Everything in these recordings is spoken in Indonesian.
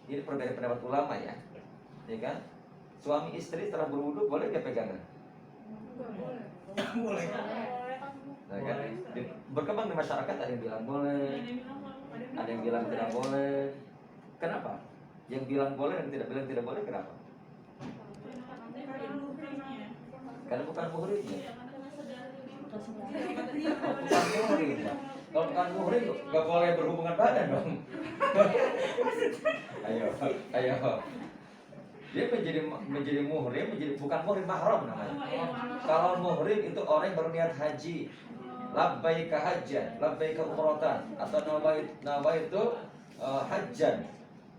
ini perbedaan pendapat ulama ya kan? Suami istri setelah berwudu boleh nggak pegangan? Boleh. Nah, kan? Berkembang di masyarakat ada yang bilang boleh, ada yang bilang tidak boleh. Kenapa? Yang bilang boleh dan bilang tidak boleh kenapa? Karena bukan muhrimnya. Bukan muhrim. Kalau bukan muhrim nggak boleh berhubungan badan dong. ayo. Dia menjadi muhrim, bukan muhrim mahram namanya. Kalau muhrim itu orang yang berniat haji, labbaika hajjan, labbaika umratan, atau nawaitu hajjan,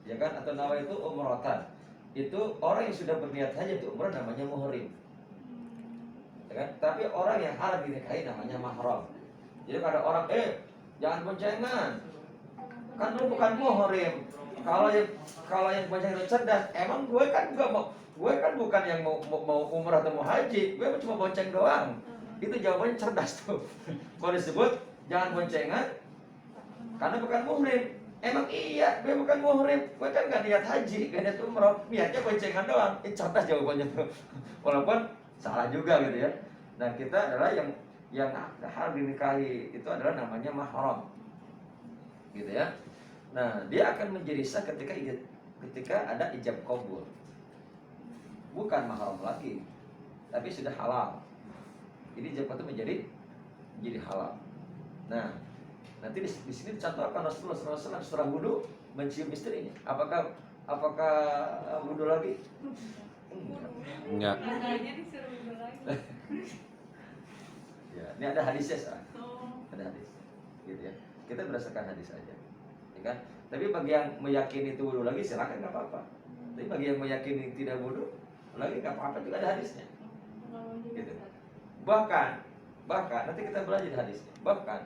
ya kan? Atau nawaitu umratan. Itu orang yang sudah berniat haji itu umrah namanya muhrim. Ya kan? Tapi orang yang haram dinikahi namanya mahram. Jadi kalau ada orang, jangan boncengan, kan lu bukan muhrim. Kalau yang boncengan itu cerdas, emang gue kan bukan yang mau umrah atau mau haji, gue cuma bonceng doang. Itu jawabannya cerdas tuh. Kalau disebut jangan boncengan, karena bukan muhrim. Emang iya, gue bukan muhrim, gue kan gak niat haji, gak niat umrah, niatnya boncengan doang. Itu cerdas jawabannya tuh. Walaupun salah juga gitu ya. Nah kita adalah yang hal dinikahi itu adalah namanya mahram, gitu ya. Nah dia akan menjadi sah ketika ada ijab qabul, bukan mahram lagi, tapi sudah halal. Ini ijab qabul menjadi halal. Nah nanti di sini dicontohkan Rasulullah SAW setelah wudu mencium istrinya. Apakah wudu lagi? Enggak. Ya, ini ada hadisnya, ada hadis, gitu ya. Kita berdasarkan hadis aja, ya kan? Tapi bagi yang meyakini itu wudu lagi silakan, nggak apa-apa. Tapi bagi yang meyakini tidak wudu lagi nggak apa-apa, juga ada hadisnya. Gitu. Bahkan nanti kita belajar hadisnya. Bahkan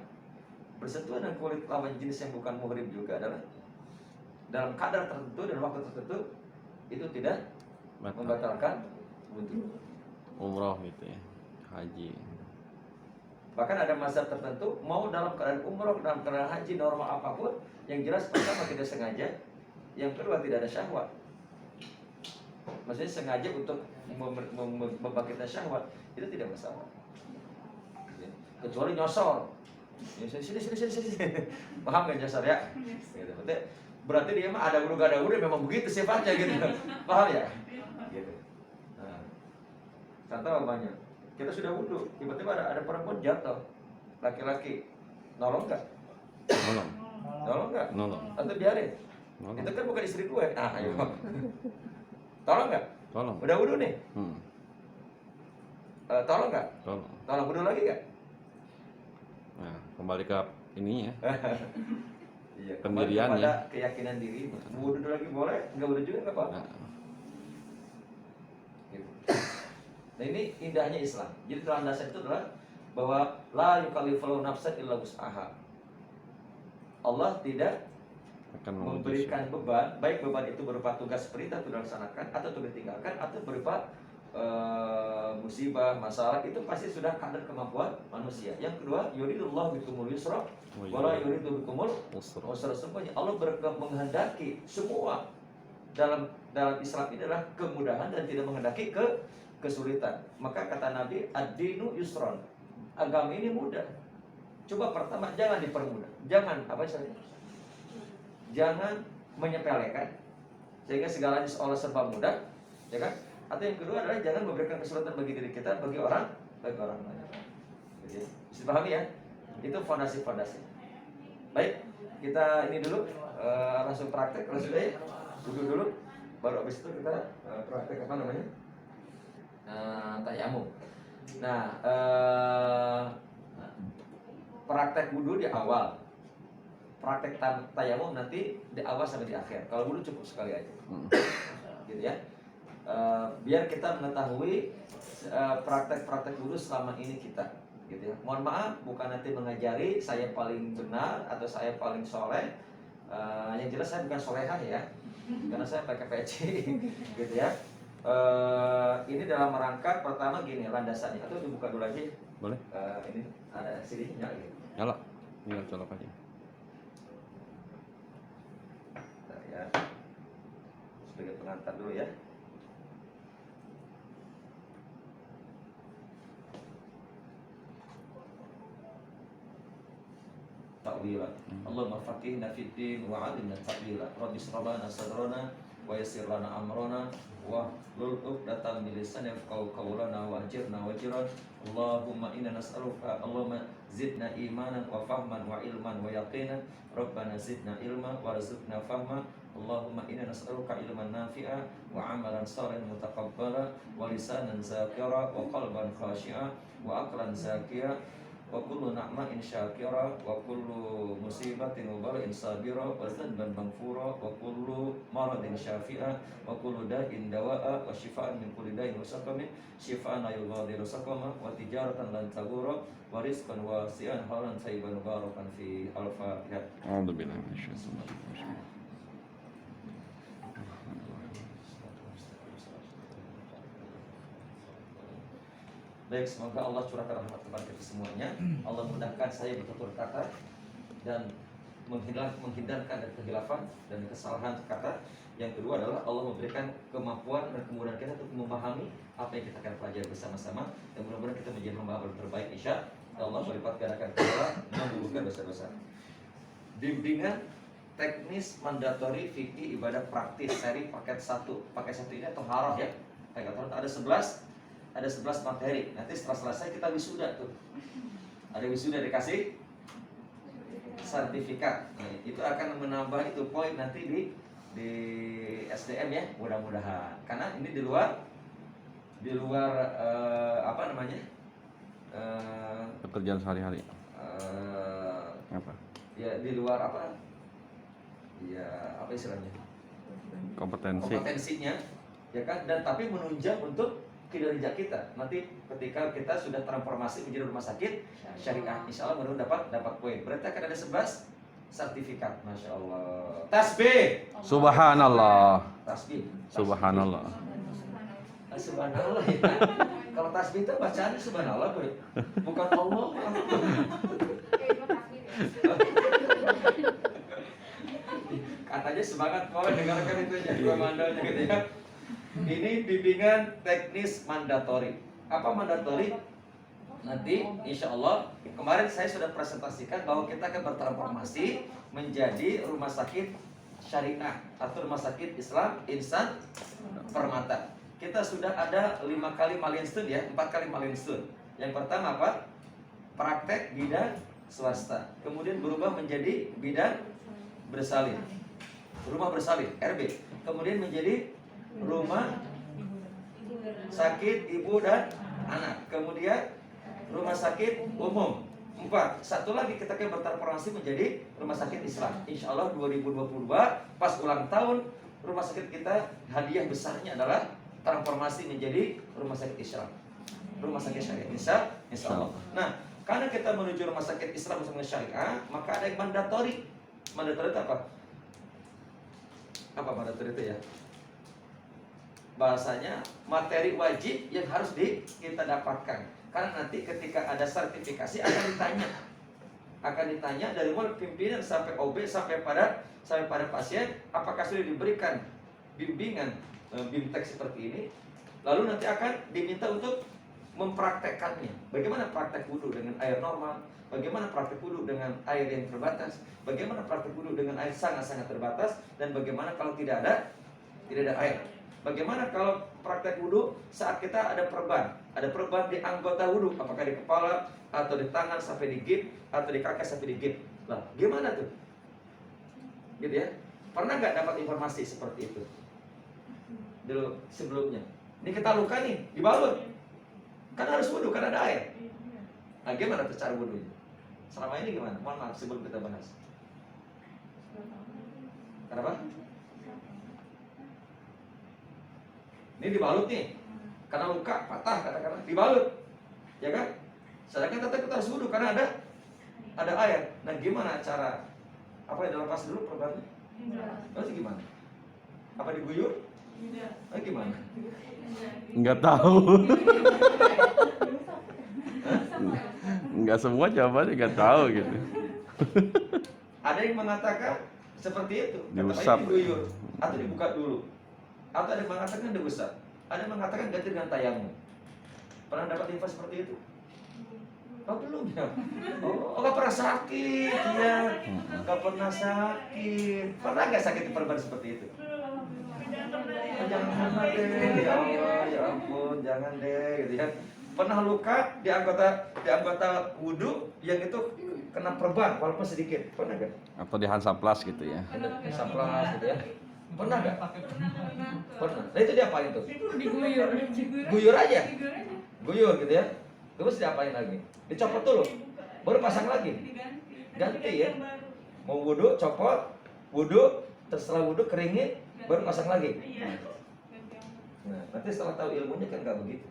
bersentuhan dengan kulit lawan jenis yang bukan muhrim juga adalah dalam kadar tertentu dan waktu tertentu itu tidak membatalkan wudu. Umroh gitu ya, haji. Bahkan ada masa tertentu mau dalam keadaan umroh, dalam keadaan haji, normal apapun, yang jelas pertama tidak sengaja, yang kedua tidak ada syahwat. Maksudnya sengaja untuk membangkitkan syahwat itu tidak masalah. Kecuali nyosor. Sini. Paham nggak nyosor ya? Gitu. Berarti dia mah ada wudu gak ada wudu memang begitu sifatnya gitu. Paham ya? Gitu. Nah, contoh banyak. Kita sudah wudu, tiba-tiba ada perempuan jatuh, laki-laki, nolong nggak? Nolong nggak? Nolong. Atau biarin? Nolong. Itu kan bukan istri gue. Ayo. Tolong nggak? Tolong. Udah wudu nih? Tolong nggak? Tolong. Tolong wudu lagi nggak? Nah, kembali ke ini ya. Iya. Pendiriannya. Pada keyakinan diri. Wudu lagi boleh? Nggak wudu juga nggak apa-apa. Nah. Gitu. Nah ini indahnya Islam. Jadi landasan itu adalah bahwa la yukallifullahu nafsan illa wus'aha. Allah tidak Akan memberikan beban, baik beban itu berupa tugas perintah untuk dilaksanakan atau untuk ditinggalkan atau berupa musibah, masalah, itu pasti sudah kadar kemampuan manusia. Yang kedua, yuridullahu bikumul yusra wala yuridu bikumul usra. Semuanya Allah menghendaki semua dalam Islam ini adalah kemudahan dan tidak menghendaki kesulitan. Maka kata Nabi, ad-dinu yusron, agama ini mudah. Coba pertama jangan dipermudah, jangan jangan menyepelekan sehingga segalanya seolah serba mudah, ya kan? Atau yang kedua adalah jangan memberikan kesulitan bagi diri kita, bagi orang lain. Jadi, bisa pahami ya? Itu fondasi. Baik, kita ini dulu langsung praktek, langsung deh duduk dulu, baru habis itu kita praktek apa namanya? Tayamum. Nah, praktek wudu di awal, praktek tayamum nanti di awal sampai di akhir. Kalau wudu cukup sekali aja, gitu ya. Biar kita mengetahui praktek wudu selama ini kita, gitu ya. Mohon maaf, bukan nanti mengajari saya paling benar atau saya paling soleh. Yang jelas saya bukan solehah ya, karena saya pakai peci, gitu ya. Ini dalam rangka pertama gini landasannya, atau dibuka dulu aja. Boleh. Ini ada CD-nya gitu. Nyala. Tinggal colok aja. Nah, ya. sebagai pengantar dulu ya. Ta'wila. Allahumma faqihna fid din wa 'allimna ta'wila. Rabbi shrah lana sadrana wa yassir lana amrana wa hlul 'uqdatam min lisani yafqahu qawlana wa ajirna wajran. Allahumma inna nas'aluka Allahumma zidna imanan wa fahman wa ilman wa yaqinan. Rabbana zidna ilma warzuqna fahma. Allahumma inna nas'aluka ilman nafi'a wa 'amalan shalihan mutaqabbala wa lisanan zakira wa qalban khashi'a wa aqlan zakiya wa kullu na'main syakira wa kullu musibatin wa bala'in sabira wa dhanban maghfura wa kullu maradin syafi'a wa kullu da'in dawa'a wa shifaan min kulli da'in wa saqamin shifaan la yughadiru saqama wa tijaratan lan tabura wa rizqan wasi'an halan thayyiban barakan fi al-Fatihah. A'udzubillahi minasyaitonir rajim. Baik, semoga Allah curahkan rahmat kepada kita semuanya. Allah mudahkan saya bertutur kata dan menghindarkan dari kehilafan dan kesalahan kata. Yang kedua adalah Allah memberikan kemampuan dan kemudahan kita untuk memahami apa yang kita akan pelajari bersama-sama. Dan mudah-mudahan kita menjadi hamba terbaik, insya Allah melipat gandakan pahala, menggugurkan dosa-dosa. Bimbingan teknis mandatori fikih ibadah praktis seri paket 1. Paket 1 ini toharoh ya. Paket toharoh ada 11 materi. Nanti setelah selesai kita wisuda tuh. Ada wisuda dikasih sertifikat. Nah, itu akan menambah itu poin nanti di SDM ya, mudah-mudahan. Karena ini di luar apa namanya? Pekerjaan sehari-hari. Apa? Ya di luar apa? Ya apa istilahnya? Kompetensinya, ya kan? Dan tapi menunjang untuk kinerja kita nanti ketika kita sudah transformasi menjadi rumah sakit syariah, insya Allah baru dapat poin. Berarti akan ada 11 sertifikat. Masya Allah. Tasbih. Subhanallah. Tasbih. Subhanallah. Subhanallah ya. Kalau tasbih itu bacaannya subhanallah, boy. Bukan Allah. Katanya semangat kau dengarkan itu ya, komandanya gitu ya. Ini bimbingan teknis mandatori. Apa mandatori? Nanti insya Allah, kemarin saya sudah presentasikan bahwa kita akan bertransformasi menjadi rumah sakit syariah atau rumah sakit Islam Insan Permata. Kita sudah ada 5 kali milestone ya, 4 kali milestone. Yang pertama apa? Praktek bidang swasta. Kemudian berubah menjadi bidang bersalin. Rumah bersalin, RB. Kemudian menjadi rumah sakit ibu dan anak. Kemudian rumah sakit umum. 4. Satu lagi kita akan bertransformasi menjadi rumah sakit Islam. Insya Allah 2022 pas ulang tahun rumah sakit kita, hadiah besarnya adalah transformasi menjadi rumah sakit Islam, rumah sakit syariah. Insya Allah. Nah, karena kita menuju rumah sakit Islam sama syariah, maka ada yang mandatori. Mandatori itu apa? Apa mandatori itu ya? Bahasanya materi wajib yang harus kita dapatkan. Karena nanti ketika ada sertifikasi akan ditanya dari mulai pimpinan sampai OB sampai pada pasien, apakah sudah diberikan bimbingan BIMTEK seperti ini. Lalu nanti akan diminta untuk mempraktekkannya. Bagaimana praktek wudhu dengan air normal, bagaimana praktek wudhu dengan air yang terbatas, bagaimana praktek wudhu dengan air sangat-sangat terbatas, dan bagaimana kalau tidak ada air. Bagaimana kalau praktek wudhu saat kita ada perban di anggota wudhu, apakah di kepala atau di tangan sampai di gip atau di kaki sampai di gip. Lah, gimana tuh? Gitu ya. Pernah nggak dapat informasi seperti itu dulu sebelumnya? Ini kita luka nih, dibalut. Kan harus wudhu, kan ada air. Nah, gimana tuh cara wudhunya? Selama ini gimana? Mohon maaf sebelum kita bahas. Kenapa? Ini dibalut nih, karena luka, patah katakanlah, dibalut, ya kan? Sedangkan tetap kita harus wudhu karena ada air. Nah, gimana cara? Apa yang dilepas dulu perbannya? Terus gimana? Apa diguyur? Nah, gimana? Enggak tahu. Enggak semua jawabannya enggak tahu gitu. Ada yang mengatakan seperti itu, Diusap. diguyur atau dibuka dulu. Atau ada yang mengatakan diusap, ada yang mengatakan ganti dengan tayamum. Pernah dapat info seperti itu? Oh belum ya? Oh nggak pernah sakit ya? Nggak pernah sakit. Pernah nggak sakit di perban seperti itu? Oh, jangan deh, ya Allah, ya ampun, jangan deh, gitu ya. Pernah luka di anggota wudhu yang itu kena perban walaupun sedikit, pernah nggak? Atau di Hansaplast gitu ya. Saplas gitu ya. Pernah nggak? Pernah. Nah itu diapain tuh? Diguyur. Guyur aja. Guyur gitu ya. Terus diapain lagi? Dicopot dulu, baru pasang lagi. Ganti ya. Mau wudhu, copot, wudhu, tersetelah wudhu keringin, baru pasang lagi. Nah, nanti setelah tahu ilmunya kan nggak begitu.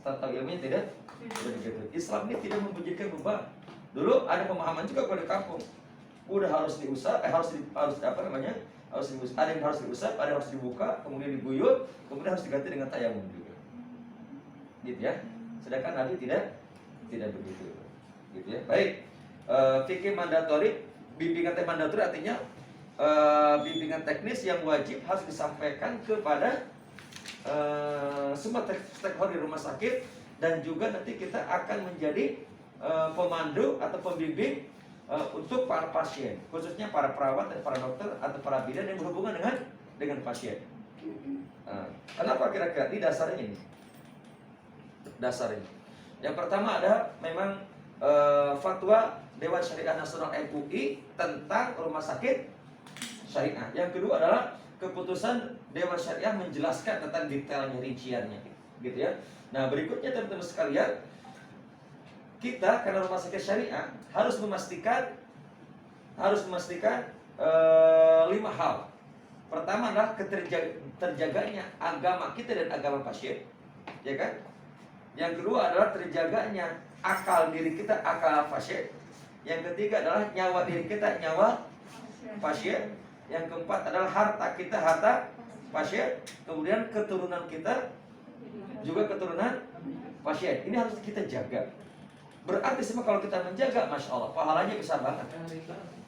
Setelah tahu ilmunya tidak begitu. Islam ini tidak membujukkan beban. Dulu ada pemahaman juga kalau di kampung, udah harus diusap, harus apa namanya? Harus diusap. Ada yang harus diusap, ada yang harus dibuka, kemudian diguyur, kemudian harus diganti dengan tayamum juga. Gitu ya. Sedangkan Nabi tidak begitu. Gitu ya. Baik. Fikih mandatori, bimbingan mandatori artinya bimbingan teknis yang wajib harus disampaikan kepada semua stakeholder di rumah sakit, dan juga nanti kita akan menjadi pemandu atau pembimbing untuk para pasien, khususnya para perawat dan para dokter atau para bidan yang berhubungan dengan pasien. Kenapa kira-kira di dasarnya ini? Dasarnya yang pertama ada memang fatwa Dewan Syariah Nasional MUI tentang rumah sakit syariah. Yang kedua adalah keputusan Dewan Syariah menjelaskan tentang detailnya, rinciannya, gitu ya. Nah berikutnya teman-teman sekalian, kita karena rumah sakit syariah harus memastikan 5 hal. Pertama adalah terjaganya agama kita dan agama pasien, ya kan? Yang kedua adalah terjaganya akal diri kita, akal pasien. Yang ketiga adalah nyawa diri kita, nyawa pasien. Yang keempat adalah harta kita, harta pasien. Kemudian keturunan kita juga keturunan pasien. Ini harus kita jaga. Berarti semua kalau kita menjaga, masya Allah, pahalanya besar banget.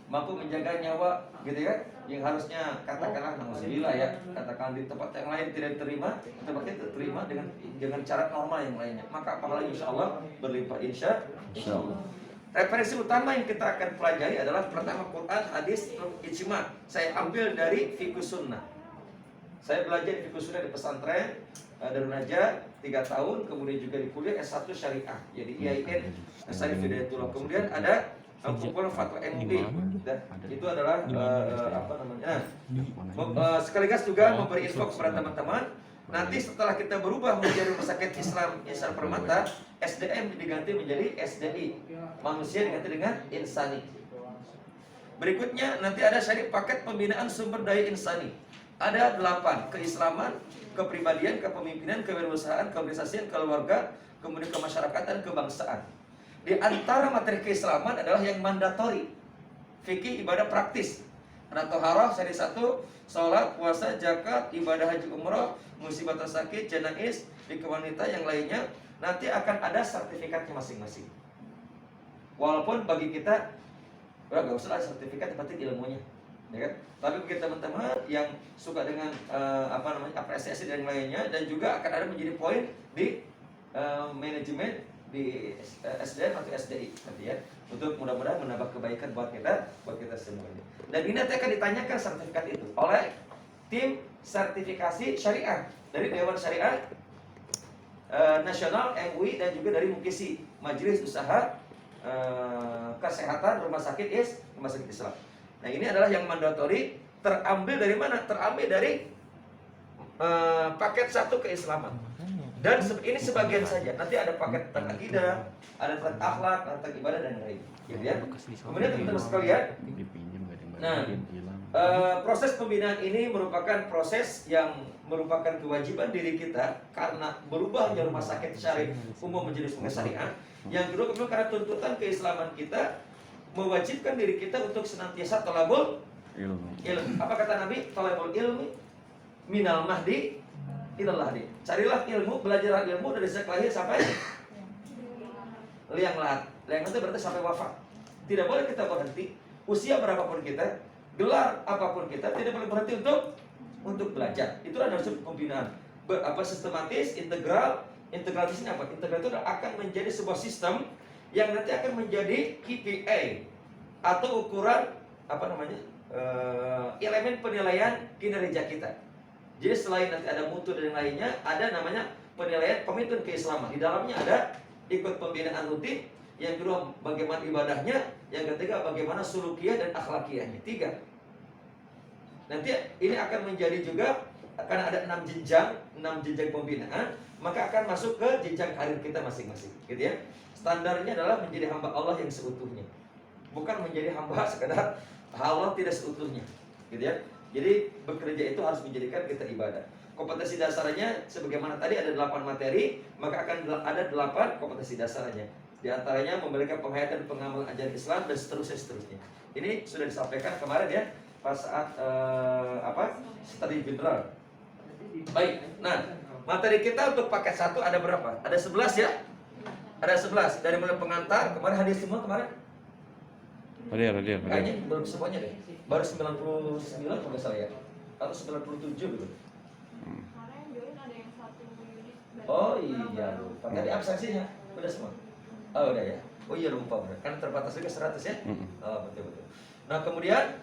Mampu menjaga nyawa, gitu ya, yang harusnya katakanlah nauzubillah ya, katakan di tempat yang lain tidak diterima, tempat kita terima dengan cara normal yang lainnya, maka pahalanya insya Allah berlimpah, insya Allah. Referensi utama yang kita akan pelajari adalah pertama Quran, hadis, ijma. Saya ambil dari Fiqh Sunnah. Saya belajar di Fiqh Sunnah di pesantren Darun Najah 3 tahun, kemudian juga di kuliah S1 Syariah, jadi IAIN Syarif Hidayatullah. Kemudian ada kumpulan fatwa MUI, itu adalah apa namanya? Sekaligus juga memberi info kepada teman-teman. Nanti setelah kita berubah menjadi Rumah Sakit Islam Ihsan Permata, SDM diganti menjadi SDI, manusia diganti dengan insani. Berikutnya nanti ada syarif paket pembinaan sumber daya insani. Ada 8: keislaman, kepribadian, kepemimpinan, kewirausahaan, keorganisasian, keluarga, kemudian kemasyarakatan, kebangsaan. Di antara materi keislaman adalah yang mandatori, fikih, ibadah praktis. Ada toharoh, seri 1, sholat, puasa, zakat, ibadah haji umroh, musibah atau sakit, janais, di wanita yang lainnya. Nanti akan ada sertifikatnya masing-masing. Walaupun bagi kita nggak usah ada sertifikat, yang penting ilmunya, ya kan? Tapi bagi teman-teman yang suka dengan apresiasi dan yang lainnya, dan juga akan ada menjadi poin di manajemen di SDM atau SDI nanti ya, untuk mudah-mudahan menambah kebaikan buat kita semuanya. Dan ini nanti akan ditanyakan sertifikat itu oleh tim sertifikasi syariah dari Dewan Syariah Nasional MUI, dan juga dari MUKISI, Majelis Usaha Kesehatan Rumah Sakit Islam. Nah ini adalah yang mandatori, terambil dari mana? Terambil dari paket 1 keislaman. Dan ini sebagian saja. Nanti ada paket tentang akidah, ada tentang akhlak, tentang ibadah dan lain. Gitu ya. Kemudian teman-teman sekalian, nah, proses pembinaan ini merupakan proses yang merupakan kewajiban diri kita karena berubahnya rumah sakit syarif umum menjadi rumah syariah. Yang kedua, karena tuntutan keislaman kita mewajibkan diri kita untuk senantiasa thalabul ilmu. Apa kata Nabi? Thalabul ilmi minal mahdi ilal lahdi. Carilah ilmu, belajarlah ilmu dari sejak lahir sampai liang lahat. Liang lahat itu berarti sampai wafat. Tidak boleh kita berhenti. Usia berapapun kita, gelar apapun kita, tidak boleh berhenti untuk untuk belajar. Itulah maksud pembinaan. Sistematis, integral. Integral ini apa? Integral itu akan menjadi sebuah sistem yang nanti akan menjadi KPI atau ukuran elemen penilaian kinerja kita. Jadi selain nanti ada mutu dan lainnya, ada namanya penilaian pemimpin keislaman. Di dalamnya ada ikut pembinaan rutin, yang kedua bagaimana ibadahnya, yang ketiga bagaimana sulukiyah dan akhlakiyahnya. 3. Nanti ini akan menjadi juga, karena ada 6 jenjang pembinaan, maka akan masuk ke jenjang karir kita masing-masing, gitu ya. Standarnya adalah menjadi hamba Allah yang seutuhnya, bukan menjadi hamba sekedar Allah tidak seutuhnya, gitu ya. Jadi bekerja itu harus menjadikan kita ibadah. Kompetensi dasarnya sebagaimana tadi ada 8 materi, maka akan ada 8 kompetensi dasarnya. Di antaranya memberikan penghayatan pengamalan ajaran Islam dan seterusnya. Ini sudah disampaikan kemarin ya, pas saat studi general. Baik, nah materi kita untuk paket 1 ada berapa? Ada 11 ya? Ada 11, dari mulai pengantar, kemarin hadir semua kemarin? Hadir. Kayaknya belum semuanya deh, baru 99 kalau nggak salah ya, atau 97 gitu. Kemarin join ada yang 1 unit. Oh iya lupa, tadi absensinya udah semua? Oh udah ya, oh iya lupa benar, kan terbatas juga 100 ya? Oh betul. Nah kemudian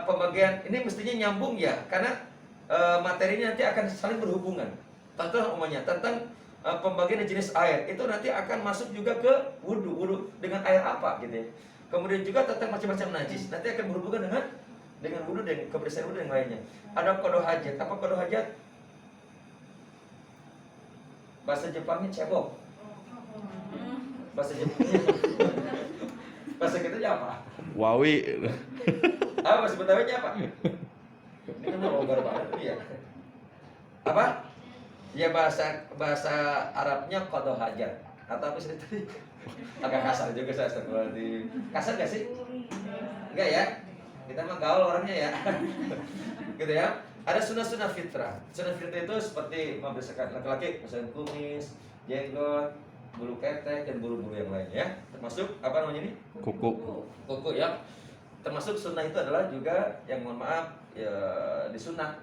pembagian ini mestinya nyambung ya, karena materi ini nanti akan saling berhubungan. Contoh umumnya tentang pembagian jenis air, itu nanti akan masuk juga ke wudu dengan air apa gitu ya. Kemudian juga tentang macam-macam najis, nanti akan berhubungan dengan wudu dan kebersihan wudu yang lainnya. Ada qada hajat. Apa qada hajat? Bahasa Jepangnya cebok. Bahasa Jepangnya bahasa kitanya apa? Wawi. Bahasa Betawinya apa? Ini kan longgar banget ya. Apa? Ya bahasa Arabnya qada hajat. Atau apa sih tadi? Agak kasar juga saya seperti. Kasar gak sih? Enggak ya? Kita mah gaul orangnya ya. Gitu ya. Ada sunnah-sunnah fitrah. Sunnah fitrah itu seperti membersihkan laki-laki, misalnya kumis, jenggot, bulu ketek dan bulu-bulu yang lain ya. Termasuk apa namanya ini? Kuku ya. Termasuk sunnah itu adalah juga yang mohon maaf ya, disunat.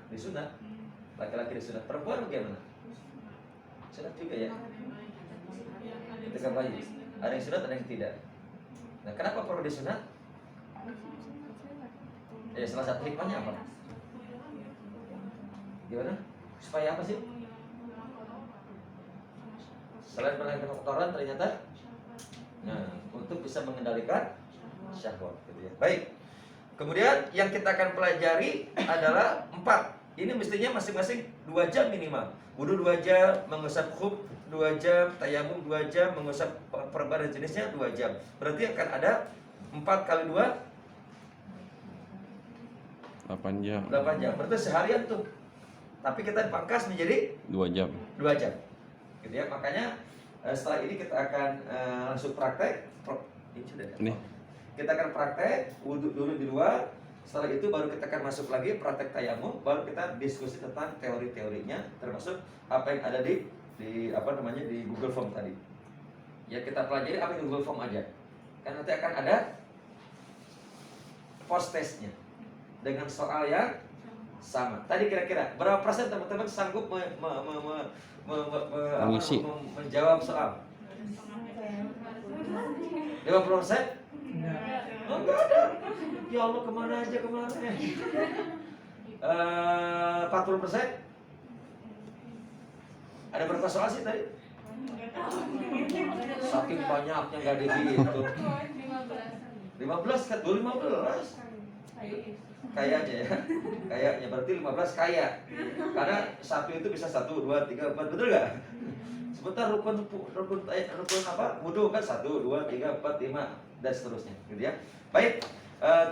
Laki-laki disunat. Perempuan bagaimana? Sunat juga ya. Ketika bayi. Ada yang sunat, ada yang tidak. Nah, kenapa perlu disunat? Ya, salah satu hikmahnya apa? Gimana? Supaya apa sih? Selain menghilangkan kotoran ternyata, nah, untuk bisa mengendalikan syahwat, gitu ya. Baik. Kemudian yang kita akan pelajari adalah 4. Ini mestinya masing-masing 2 jam minimal. Wudu 2 jam, mengusap khuf 2 jam, tayamum 2 jam, mengusap perban jenisnya 2 jam. Berarti akan ada 4 kali 2 8 jam. 8 jam. Berarti seharian tuh. Tapi kita pangkas menjadi 2 jam. 2 jam. Gitu ya. Makanya setelah ini kita akan langsung praktek. Ini sudah. Nih. Kita akan praktek wudu dulu di luar. Setelah itu baru kita akan masuk lagi praktek tayamum, baru kita diskusi tentang teori-teorinya, termasuk apa yang ada di Google Form tadi. Ya kita pelajari apa yang di Google Form aja. Kan nanti akan ada post testnya dengan soal yang sama. Tadi kira-kira berapa persen teman-teman sanggup Mengisi. menjawab soal? 50%? Oh, enggak ada. Ya Allah, kemana aja kemarin? 40%? Ada berapa soal sih tadi? Saking banyaknya nggak dihitung. 15 kan? 15. Kayaknya ya. Kayaknya berarti 15 kaya. Karena satu itu bisa 1, 2, 3, 4, betul nggak? Sebentar rukun apa? Wudu kan 1, 2, 3, 4, 5 dan seterusnya, gitu ya. Baik,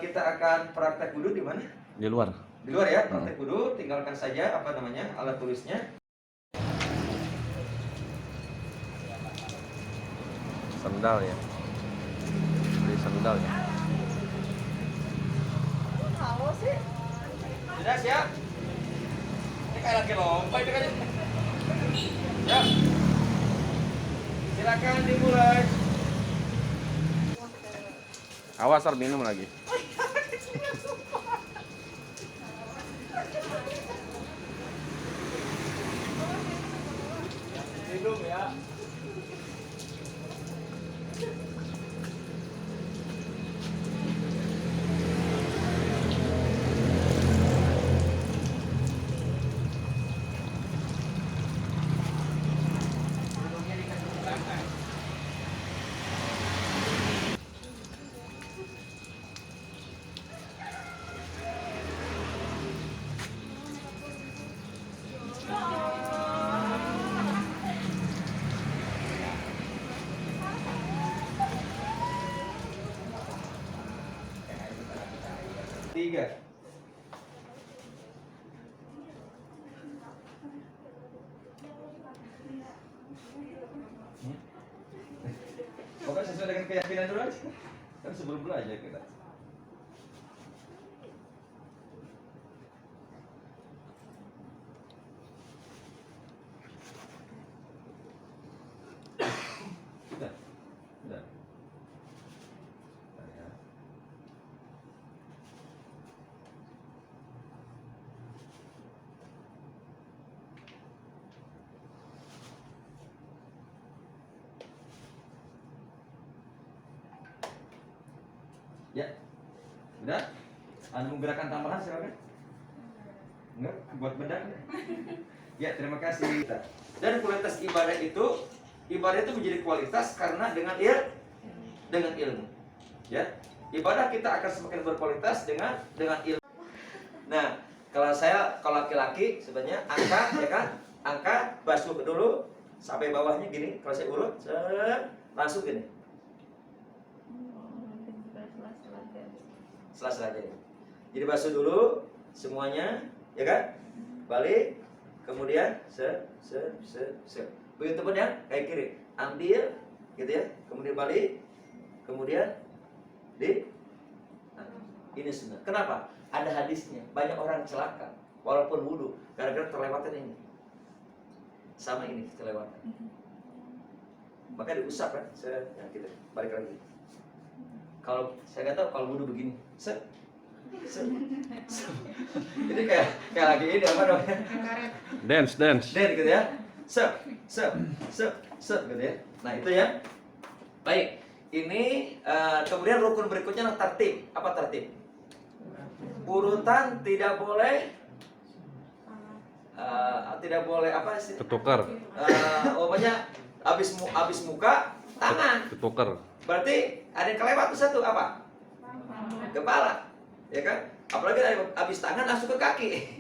kita akan praktek wudu di mana? Di luar. Di luar ya, praktek wudu. Tinggalkan saja alat tulisnya. Sandal ya. Beli sandal ya. Sudah siap? Ini kayak lagi lomba itu kan. Ya. Silakan dimulai. Awas, minum lagi. 3. Pokoknya sesuai dengan keyakinan dulu aja. Kan sebelum belajar kita. Sudah. Sudah. Bentar ya. Ya, udah. Anda mau gerakan tambahan silakan. Enggak, buat bedak. Ya, terima kasih. Dan kualitas ibadah itu menjadi kualitas karena dengan ilmu. Ya, ibadah kita akan semakin berkualitas dengan ilmu. Nah, kalau laki-laki sebenarnya angkat, ya kan? Angkat, basuh dulu sampai bawahnya gini. Kalau saya urut, langsung gini. Sela-sela aja. Jadi basuh dulu semuanya, ya kan? Balik, kemudian begitu pun ya, kayak kiri. Ambil, gitu ya. Kemudian balik, kemudian ini sunnah. Kenapa? Ada hadisnya. Banyak orang celaka walaupun wudhu gara-gara terlewatan ini. Sama ini terlewatan. Maka diusap kan? Ya, kita balik lagi. Kalau saya nggak tahu kalau wudhu begini, ini kayak lagi ini apa namanya? Dance. Dan gitu ya, gitu ya. Nah itu ya. Baik, ini kemudian rukun berikutnya adalah tertib. Apa tertib? Urutan tidak boleh apa sih? Ketukar. Pokoknya habis muka tangan. Ketukar. Berarti ada yang kelewat tuh satu apa? Kepala, ya kan? Apalagi habis tangan langsung ke kaki.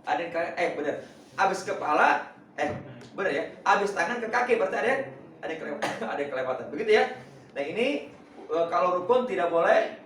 Ada yang benar. Habis kepala, benar ya? Habis tangan ke kaki berarti ada yang kelewatan. Begitu ya? Nah ini kalau rukun tidak boleh